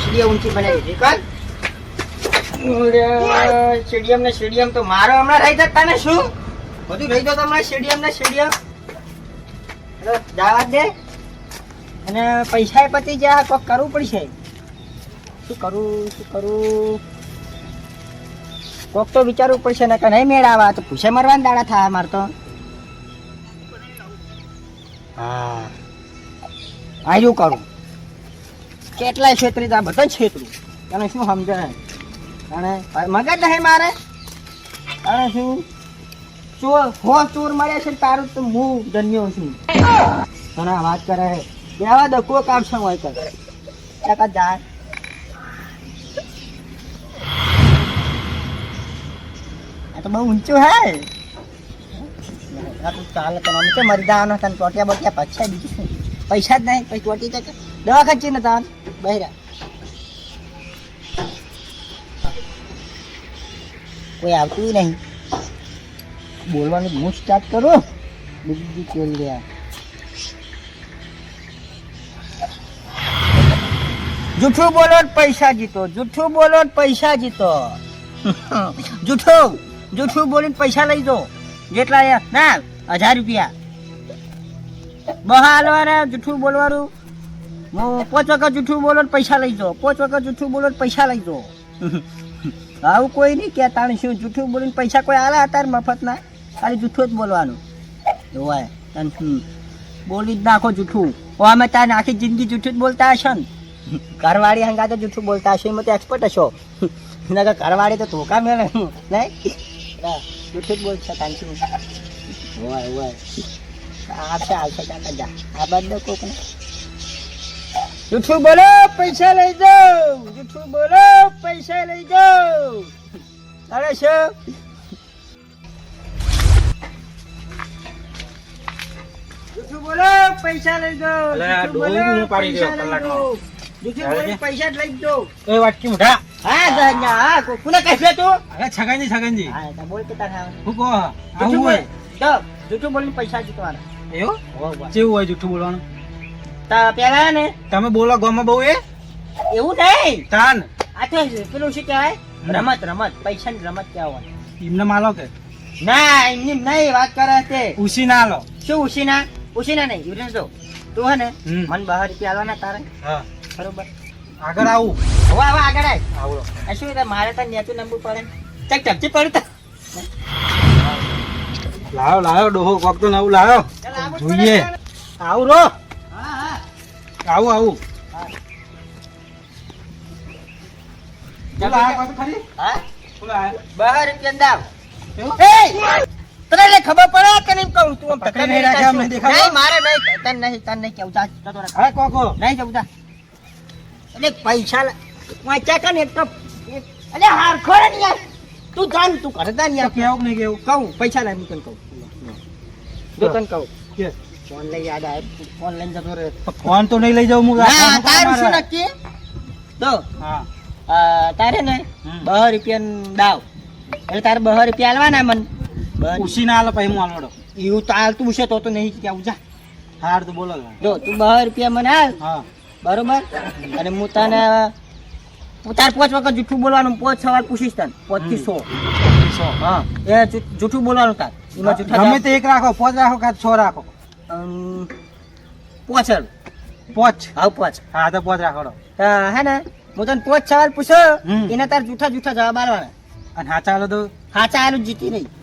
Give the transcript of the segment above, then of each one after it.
સીડીઓ ઊંચી બનાવી દીધી કર સ્ટેડિયમ તો મારો હમણાં રહી જતા ને શું બધું રહી જતો હમણાં સ્ટેડિયમ જવા દે અને પૈસા પતી જાય કોક કરવું પડશે શું કરું કોક તો વિચારવું પડશે ને કે નહીં મેળાવા તો પૂછે મરવાના દાડા થાય મારે તો હા આયું કરું કેટલાય છેતરી આ બધા છેતરું તને શું સમજાય અને મગજ નહીં મારે અને શું ચોર મળે છે તારું તો હું ધન્યો છું તને વાત કરે બેવા દો કોઈ કામ છે હોય કરે જાય આ તો બહુ ઊંચું હે ચાલે તને અમે મરી જવાનો તને ટોટિયા બોટિયા પછાય બીજું શું પૈસા જ નહીં પછી ટોટી તો દવા ખર્ચી ને તાર બહેરા કોઈ આવતું નહીં બોલવાનું હું સ્ટાર્ટ કરું બીજી ચોરી રહ્યા જૂઠું બોલો પૈસા જીતો જૂઠું બોલો પૈસા જીતો જૂઠું બોલીને પૈસા લઈ દો જેટલા ના 1000 રૂપિયા બહાલવાના જૂઠું બોલવાનું હું 5 વખત જૂઠું બોલો પૈસા લઈ દો 5 વખત જૂઠું બોલો પૈસા લઈ દો આવું કોઈ નહીં કહેતા શું જૂઠું બોલીને પૈસા કોઈ આલે અત્યારે મફતના ખાલી જૂઠું જ બોલવાનું હોય બોલી જ નાખો જૂઠું અમે તારે આખી જિંદગી જૂઠું જ બોલતા હશો ને ઘરવાળી હંગાતે જૂઠું બોલતા હશો એમાં તો એક્સપર્ટ હશો ના ઘરવાળી તો ધોકા મેળે નહીં જૂઠું જ બોલશે તારી શું હોય આવશે ચાલતા જા આ બાદ દો કોક ને જૂઠું બોલો પૈસા લઈ જાઓ જૂઠું બોલો પૈસા લઈ જાઓ અરે શું જૂઠું બોલો પૈસા લઈ જાઓ પૈસા જ લઈ જાઓ એ વાટકી મોઢા હા કોને કહેશે તું અરે છગનજી હા બોલ કે તારે હું કહો આવું હોય તો જૂઠું બોલીને પૈસા જીતવાના એવું કેવું હોય જૂઠું બોલવાનું પેલા ને તમે બોલો ગોમાં બહુ એવું નહીં તાન આ તો પેલું શું કહેવાય રમત પૈસા ની રમત કહેવાય એમને માલો કે ના એમની નહીં વાત કરે છે ઉસી ના લો શું ઉસીના નહીં યુરેન જો તું હે ને મને 12 રૂપિયા આલવાના તારે હા બરોબર આગળ આવું હવે આગળ આય આવડો આ શું મારે તો નેતું નંબર પડે ચક ચપચી પડતા લાવો ડોહો કોક તો નવું લાવો જોઈએ આવું રો આવું ચાલો આ કોક ખરી હા 12 રૂપિયા દાવ તને ખબર પડે કે નહીં કહું તું આમ પકડી નહીં રાખ્યા અમને દેખાડો નહીં મારે નહીં તને નહીં કેવું જા અરે કોકો નહીં જવું જા એટલે પૈસા વાંચ્યા કર ને એક તો એટલે હારખો ને યાર તું જાન તું કરતા ને યાર કેવું નહીં કેવું કહું પૈસા લાવ હું તને કહું જો તને કહું કે ફોન લઈ યાદ આવે ફોન લઈને જતો રહે ફોન તો નહીં લઈ જાઉં હું ના તારું શું નક્કી તો હા તારે ને 12 રૂપિયા દાવ એટલે તારે 12 રૂપિયા આલવાના મન ઉસી ના આલો પછી હું આલવડો એવું તો આલતું છે તો નહીં કેવું જા હાર તો બોલો જો તું 12 રૂપિયા મને હાલ હા બરોબર અને હું તને તાર 5 વખત જૂઠું બોલવાનું 5 સવાલ પૂછીશ તને 5 થી 100 હા એ જૂઠું બોલવાનું તાર એમાં જૂઠા ગમે તે એક રાખો 5 રાખો કાં 6 રાખો 5 હા 5 હા તો 5 રાખો હે ને હું તને 5 સવાલ પૂછો એને તાર જૂઠા જવાબ આલવાના અને હા ચાલો તો સાચા આલું જીતી નહીં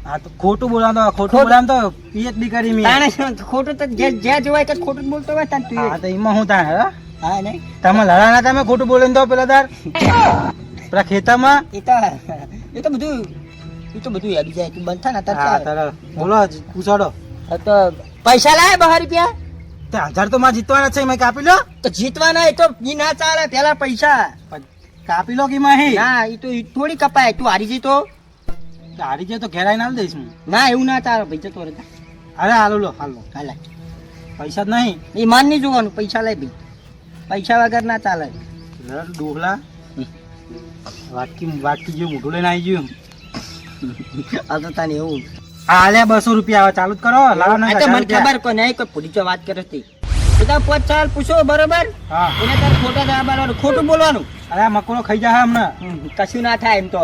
હા તો ખોટું બોલાવ તો પીએચડી કરી મી ખોટું તો જે જોવાય તો ખોટું બોલતો હોય તને તું હા તો એમાં હું તાણ હા નહીં તમે લડાના તમે ખોટું બોલીને તો પેલા તાર પેલા ખેતરમાં એ તો બધું યાદ જાય તું બંધ થા ને તાર બોલો પૂછાડો તો પૈસા લાય 12 રૂપિયા તે 1000 તો માં જીતવાના છે મેં કાપી લો તો જીતવાના એ તો ઈ ના ચાલે પેલા પૈસા કાપી લો કે માં હે ના ઈ તો થોડી કપાય તું હારી જઈ તો હારી જાય તો ઘેરાઈ ના દઈશ હું ના એવું ના ચાલે ભાઈ જતો રહે અરે હાલો હાલે પૈસા જ નહીં એ માન નહીં જોવાનું પૈસા લઈ ભાઈ પૈસા વગર ના ચાલે ડોહલા વાટકી જેવું મોઢું લઈને આવી ગયું આ તો તને એવું હાલે 200 રૂપિયા આવે ચાલુ જ કરો લાવો ને મને ખબર કોઈ નહીં કોઈ પૂરી વાત કરે છે બધા 5 સવાલ પૂછો બરોબર હા એને તાર ખોટા જવાબ આલવાનું ખોટું બોલવાનું અરે આ મકોડો ખાઈ જાય હમણાં કશું ના થાય એમ તો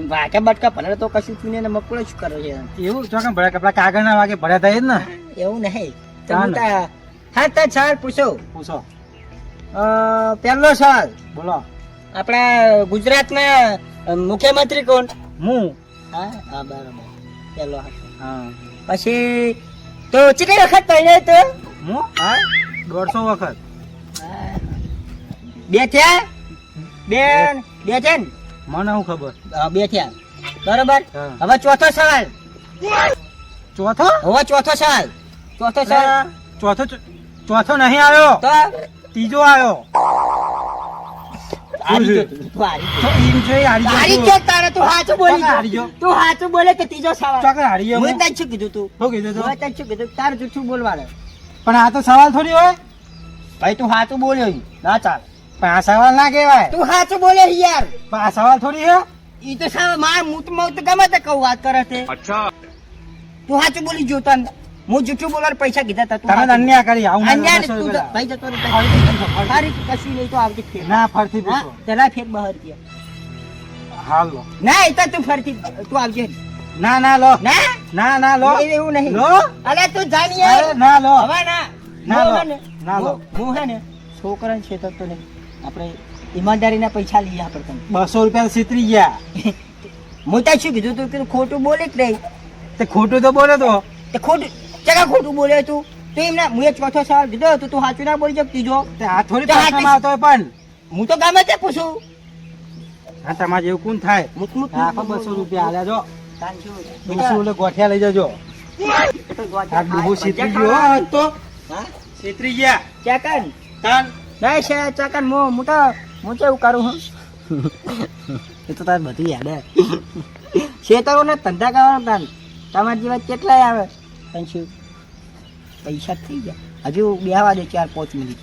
વાકે બટકા ભલે તો કશું થયું ને મકડો શું કરે છે એવું ચોકન ભર્યા કપડા કાગળના વાગે ભર્યા થાય જ ને એવું નહીં ના, તમે હા તો સવાલ પૂછો પૂછો પહેલો સવાલ બોલો આપણા ગુજરાતના મુખ્યમંત્રી કોણ હું હા હા બરાબર પહેલો હતો. હા પછી તો કેટલી વખત પહેલે તો હું હા 150 વખત બે થયા બે થયા ને મને શું ખબર બે થયા બરોબર હા. હવે ચોથો સવાલ ચોથો હવે ચોથો સવાલ ચોથો નહીં આવ્યો તો ત્રીજો આવ્યો હારી ગયો તું. તું હારી ગયો. તો ઈમ છે હારી હારી ગયો ગયો તારે તું સાચું બોલી ચોક્કસ હારી ગયો. ગયો. તું સાચું બોલે તો ત્રીજો સવાલ ચોકન હારી ગયો હું હું. તને શું કીધું તું શું કીધું તું? હું તને શું કીધું તારે જૂઠું બોલવાનું પણ આ તો સવાલ થોડી હોય ભાઈ તું સાચું બોલ્યો ઈ. ના ચાલ પણ આ સવાલ ના કહેવાય તું સાચું બોલે ઈ યાર પણ આ સવાલ થોડી હે ઈ તો સાવ માર હું તો ગમે તે કહું વાત કરે છે તું સાચું બોલી જો તને હું જૂઠું બોલવાના પૈસા કીધા તા તું તમે સાચું. અન્યાય કરી આવું ના અન્યાય ને કરો, તું બસો તો- ભાઈ જતો રહે ફરીથી તારી કશું નહીં તો આવતી ફેર ના ફરતી હા પૂછો પેલા ફેર બહાર ગયા હાલ લો ના એ તો તું ફરતી તું આવજે ના ના લો ના ના લો એવું નહીં લો અલે તું જાણી અરે યાર ના લો હવે ના ના લો. હું હે ને, ના લો. હું હે ને છોકરાને છેતરતો નહીં આપણે ઈમાનદારીના પૈસા લઈએ આપણે તને 200 રૂપિયા સીતરી ગયા હું ત્યાં શું કીધું તું કે ખોટું બોલે જ નહીં તે ખોટું તો બોલે તો તે ખોટું ચકા ખોટું બોલે તું તો એમ ના હું એ ચોથો સવાલ કીધો તો તું સાચું ના બોલી જબ ત્રીજો તે આ થોડી તો હાથે- પ્રશ્નમાં આવતો હોય પણ હું તો ગમે તે પૂછું હા તમારે જેવું કોણ થાય મુત આખો 200 રૂપિયા આલ્યા જો તાનજો. 200 એટલે ગોઠિયા લઈ જજો આ ડૂબો સીતરી ગયો હો આજ તો હા સીતરી ગયા ચકન તાન નહીં છે ચકન હું તો એવું કરું હું એ તો તાર બધું યાદ હે શેતરો ને ધંધા કરવાનો તાન તમારા જેવા કેટલાય આવે શું પૈસા જ થઈ ગયા હજુ બેહવા દે 4-5 મિનિટ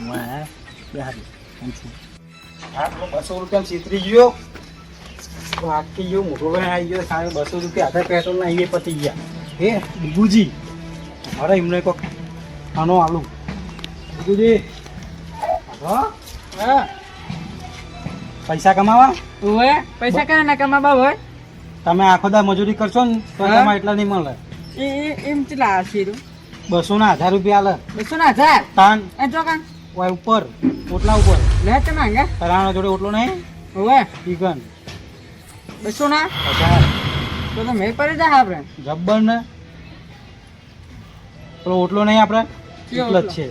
વાહ બેહવા દે પંચું. હા 200 રૂપિયા સીતરી ગયો બાકી ગયો મોટો ભાઈ આવી ગયો સામે 200 રૂપિયા હાથે પેટ્રોલ ના એ પતી ગયા હે બુજી અરે એમને કોક આનો આલુ બુજી હા હા પૈસા કમાવા ઓય પૈસા કાંઈ ના કમાવા હોય તમે આખો દા મજૂરી કરશો ને તો હા. તમારે એટલા નહીં મળે એમ ચલા શીરું 200 ના 1000 રૂપિયા આલે 200,000 તાન એ તો કાં ઓય ઉપર ઓટલા ઉપર લે તે માંગે તરાનો જોડે ઓટલો નહીં ઓય ઈગન 200 ના 1000 તો મેં પડી જાય આપણે જબ્બર ને પેલો ઓટલો નહીં આપણે કયો એટલો જ ઓટલો? છે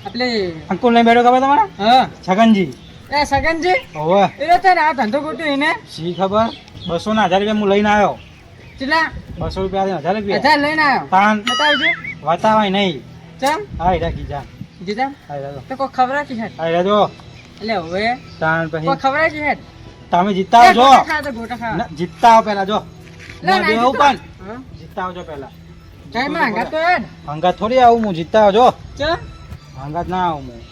એટલે અંકુલ નહીં બેઠો ખબર તમારે હા છગનજી એ સગનજી ઓવે એ તો આ ધંધો ગોટ્યો એને શી ખબર 200 ના 1000 રૂપિયા હું લઈને આવ્યો ચલા 200 રૂપિયા 1000 રૂપિયા 1000 લઈને આવ્યો તાન બતાવજો વાતાવાય નહીં ચમ હા હીરા કીજા જીતા હા હીરા તો કોઈ ખબર કે હેડ હા હીરા જો એટલે હવે તાન કોઈ પછી ખબર કે હેડ તમે જીતતા આવજો ગોટા ખા ના, જીતતા આવો પેલા જો લે મોઢે આવું પણ હા જીતતા આવજો પેલા કઈ માંગા તો હેડ હંગાત થોડી આવું હું જીતતા આવજો ચમ હંગાત ના આવું હું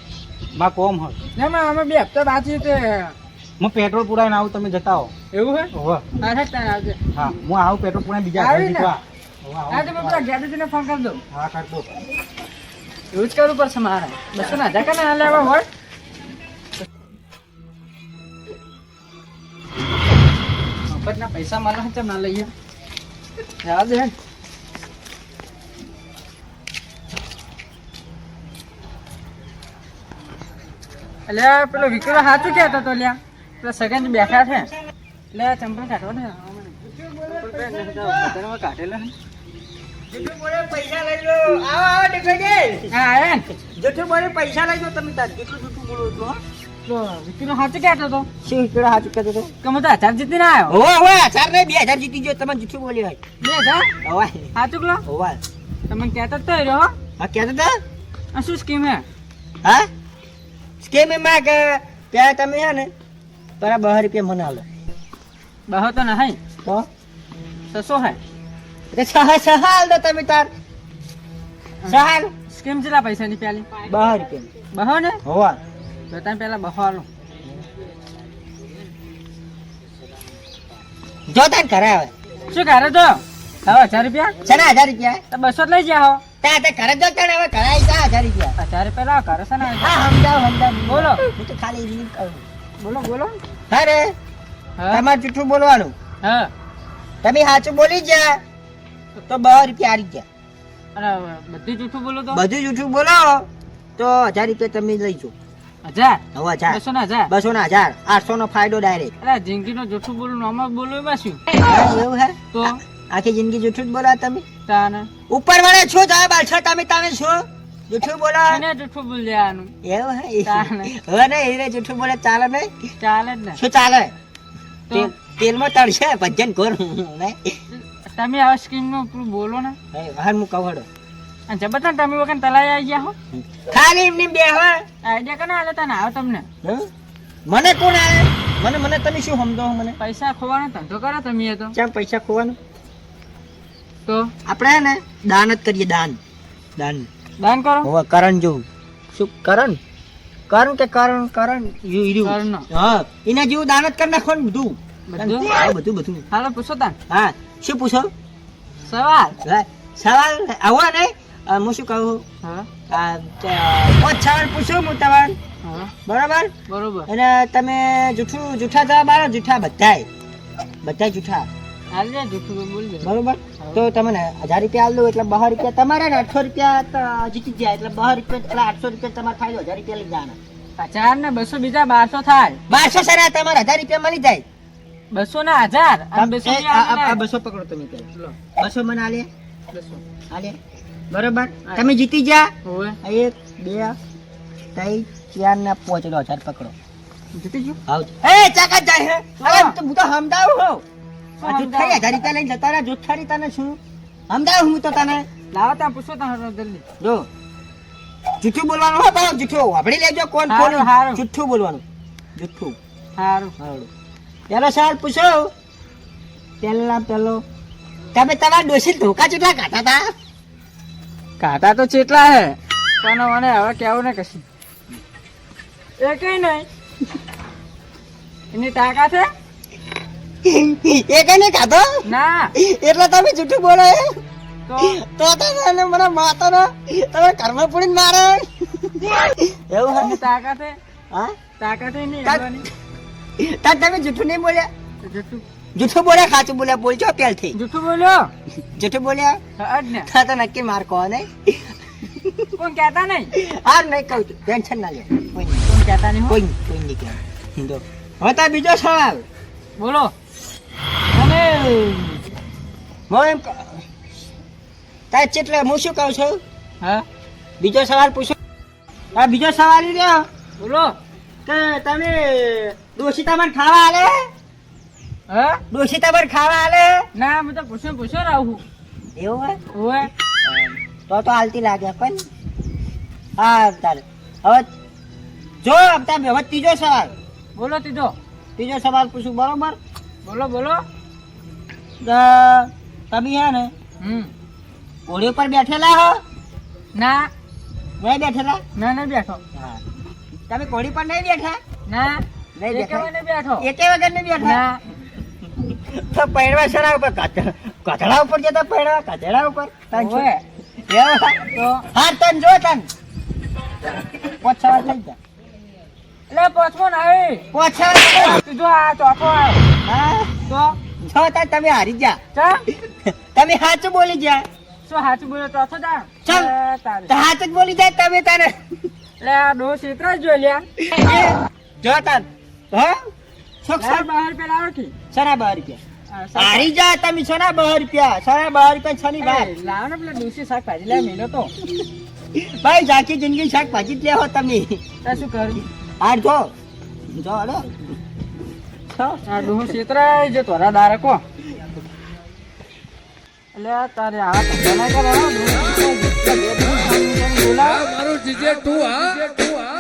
માં કોમ હોય ના માં અમે બે હપ્તા બાકી તે હું પેટ્રોલ પુરાઈને આવું તમે જતા આવો એવું હે ઓવે હા હેડ તાણ આવજે હા હું આવું પેટ્રોલ પુરાઈને બીજા ઘરે આવી ને? જીતવા ઓવે, હા તો આવું. પેલા ગેરેજને ફોન કરી દઉં હા કરતો એવું જ કરવું પડશે મારે 200,000 કાં ના લેવા હોય મફતના પૈસા મળે છે ના લઈએ જવા દે હેડ. અલ્યા પેલો વિક્રો સાચું કહેતો તો લ્યા પેલા સગન બેઠા છે એટલે ચંપલ કાઢવા ને બધામાં કાઢેલા છે. જૂઠું બોલે પૈસા લઈ લો આવો ડિકોજી હા આયા ને જૂઠું બોલે પૈસા લઈ લો તમે તાર જેટલું જૂઠું બોલો એટલું હો. તો વિક્રો સાચું કહેતો તો શું ઈકડો હાચું કહેતો તો કે હું તો 1000 જીતીને આવ્યો હોવા હોવા 2000 જીતી ગયો તમે જૂઠું બોલી હોય 2000 હોવા સાચું કલો હોવા તમે કહેતો તો રહ્યો હો. હા કહેતો તો આ શું સ્કીમ હે હા સ્કેમ એમાં કે ત્યાં તમે છે ને બરાબર 2 રૂપિયા મને આલો બહો તો નહીં તો 600 હે એટલે સહાલ દો તમે તાર સહાલ સ્કીમ કેટલા પૈસાની પેલી 2 રૂપિયા બહો ને હોવા તો તમે પેલા બહો આલો જો તાર ઘરે આવે શું કરે તો હવે 1000 રૂપિયા છે ને 1000 રૂપિયા તો 200 જ લઈ જાઓ તે ઘરે જો તને હવે ઘરે આવી જા 1000 રૂપિયા. અત્યારે પેલા ઘરે છે ને હા સમજાવ. બોલો. હું તો ખાલી રીલ કહું. બોલો બોલો. અરે હા તમારે જૂઠું બોલવાનું. હા તમે સાચું બોલી ગયા તો 2 રૂપિયા હારી ગયા. અને બધું જૂઠું બોલો તો બધું જૂઠું બોલો તો 1000 રૂપિયા તમે લઈ જાઓ. 1000 હવે 1000 200 ના 1000 200 ના 1000 800 નો ફાયદો ડાયરેક્ટ. અરે જિંદગીનો જૂઠું બોલું આમાં બોલું એમાં શું એવું હે તો આખી જિંદગી જૂઠું જ બોલા તમે. તાને ઉપર વાળા છો તમે બાદશાહ તમે છો જૂઠું બોલો. એને જૂઠું બોલ દેવાનું એવું હે તાને. હવે ને એ જૂઠું બોલે ચાલે નહીં. ચાલે જ ને શું ચાલે? તો તેલમાં તળશે ભજન કોર ને તમે આ સ્કીમ નું પૂરું બોલો ને હાર હું કહું હડો. અને જબરદસ્ત તમે વખત તલાઈ આવી ગયા હો ખાલી એમની બે હવે આઈડિયા કને આલો તને આવો તમને હં? મને કોણ આવે? મને તમે શું સમજો છો મને? પૈસા ખોવાનો ધંધો કરો તમે એ તો કેમ પૈસા ખોવાનું? તો આપણે હે ને દાન જ કરીએ દાન. દાન દાન કરો હવે કરણ જેવું. શું કરણ? કરણ કરણનો. હા એના જેવું દાન જ કરી નાખવાનું બધું. બધું? હા, બધું હાલો પૂછો તાન હા. શું પૂછો? સવાલ હા, સવાલ આવો ને હું શું કહું હા 5 સવાલ પૂછું હું તમારે હા બરાબર બરોબર અને તમે જૂઠા જવાબ આલો. જૂઠા બધાય જૂઠા હાલ જે જૂઠું બોલ દે બરોબર. તો તમને 1000 રૂપિયા આલ દો એટલે 200 રૂપિયા તમારે ને 800 રૂપિયા તો જીતી જાય એટલે 200 રૂપિયા એટલે 800 રૂપિયા તમારે થાય 1000 રૂપિયા લઈ જવાના. 1000 ને 200 બીજા 1200 થાય 1200 સરા તમારે 1000 રૂપિયા મળી જાય. 200 ના 1000 અને 200 ની આ આલે 200 પકડો તમે પહેલા. લો 200 મને આલે 200 આલે બરોબર. તમે જીતી જા. હોવે 1 2 3 4 ને 5 1000 પકડો. જીતી ગયો આવ એ ચાકા જાય હે. અરે હા. તો હું તો સમજાવું હો. શું આ જૂઠાઈ સમજાવો? 1000 રૂપિયા લઈને જતા રહ્યા. જૂઠારી તને શું સમજાવું હું તો તને. લાવો ત્યાં પૂછો ત્યાં જલ્દી જો જૂઠું બોલવાનું હો પણ જૂઠું વાપરી લેજો. કોણ હારું, કોણ હારું. જૂઠું બોલવાનું. જૂઠું સારું હારું. પેલો સવાલ પૂછો. પેલો તમે તમારા ડોશી ધોકા ચૂંટા કાઢતા હતા. કાંટા તો ચેટલા હે પણ મને હવે કેવું ને કશું એ કઈ નહીં એની તાકાત છે એ કઈ ખાધો ના એટલે તમે જૂઠું બોલો હે? તો તો મને મને માતો ને તમે ઘરમાં પૂરીને મારો એવું હે? એની તાકાત છે હા તાકાત એ નહીં તાક- આવવાની. તાર તમે જૂઠું નહીં બોલ્યા. તો જૂઠું જૂઠું બોલ્યા ખાચું બોલ્યા બોલજો પહેલથી. જૂઠું બોલ્યો જૂઠું બોલ્યા હા જ ને હા તો નક્કી માર કહો નહીં. કોણ કહેતા નહીં હાર નહીં કહું છું ટેન્શન ના લે. કોઈ નહીં. કોણ કહેતા નહીં હો. કોઈ નહીં કહેવાય. જો હવે તાર બીજો સવાલ. બોલો અને હું એમ તાર ચેટલે હું શું કહું છું હા બીજો સવાલ પૂછો. આ બીજો સવાલ ઈ રહ્યો બોલો કે તમે ડોશી તમને ખાવા આલે? હા ડોશી તમને ખાવા આલે? ના હું તો પૂછો રહું એવું હે? હોવે તો હાલતી લાગે પણ હા તારે હવે જો તમે હવે ત્રીજો સવાલ. બોલો ત્રીજો સવાલ પૂછું બરોબર. બોલો તો તમે હે ને હમ ઘોડી ઉપર બેઠેલા હો? ના નહીં બેઠેલા? ના નહીં બેઠો હા. તમે ઘોડી પર નહીં બેઠા? ના નહીં એક બેઠા? નહીં બેઠો એકે વગર નહીં બેઠા? ના તો પૈણવા સરા ઉપર કચડા ઉપર જતા પૈણવા કચડા ઉપર તન શું? હોવે. એવું? તો હા તન જો તન 5 સવાલ થઈ ગયા. એટલે પોચમો નહીં 5 સવાલ થઈ ગયા. તું જો આ ચોથો આવ્યો હા તો જો તાર તમે હારી ગયા. ચા તમે સાચું બોલી ગયા. શું સાચું બોલ્યો ચોથો જા ચાલ. તારે તો સાચું જ બોલી જાય તમે તારે. એટલે આ ડો ક્ષેત્ર જ જોઈ લ્યા જો તાર હા શોખ લાવ શોખ. બહાર પેલા આવડકી સના 12 રૂપિયા હારી જા તમે. સના 12 રૂપિયા. સના 12 રૂપિયા છની વાત. લાવ ને પેલા ડોસી શાકભાજી લે મેલો તો ભાઈ જાકી જિંદગી શાકભાજી જ લેવો તમે. તાર શું કરું હાર જો હડો આ ડો ક્ષેત્ર જે તોરા દારે કો એટલે તારે આ ધંધા ના કરો બોલાવ મારું જીજે તું હા